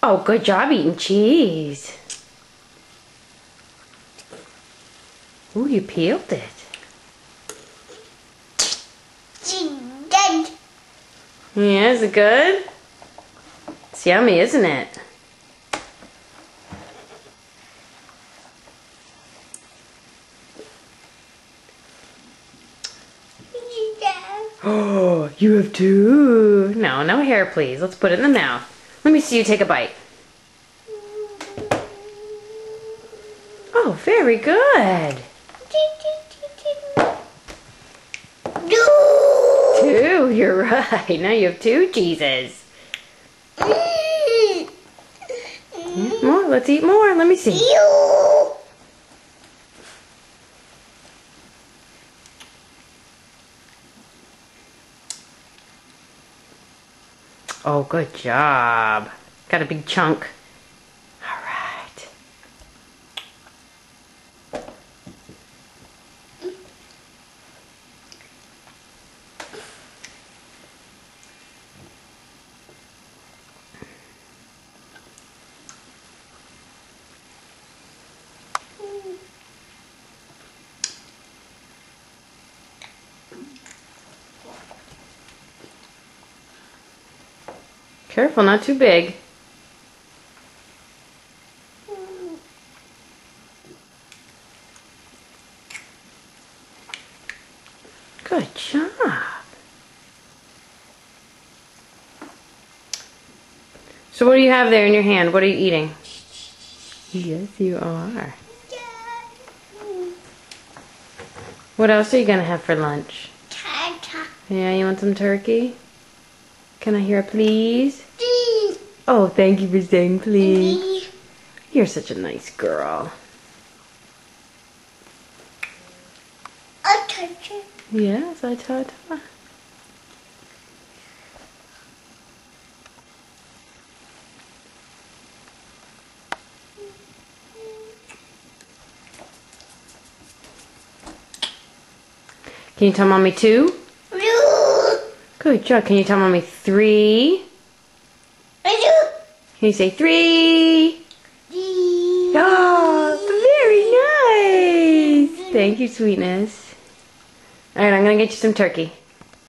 Oh, good job eating cheese. Ooh, you peeled it. Yeah, is it good? It's yummy, isn't it? Oh, you have two. No, no hair, please. Let's put it in the mouth. Let me see you take a bite. Oh, very good. Two, you're right. Now you have two cheeses. More, let's eat more. Let me see. Oh, good job. Got a big chunk. All right. Careful, not too big. Good job. So what do you have there in your hand? What are you eating? Yes, you are. What else are you going to have for lunch? Yeah, you want some turkey? Can I hear a please? Please. Oh, thank you for saying please. You're such a nice girl. I touch it. Yes, I touch. Can you tell Mommy 2? Good job. Can you tell Mommy 3? Can you say 3? Oh, very nice. Thank you, sweetness. All right, I'm going to get you some turkey.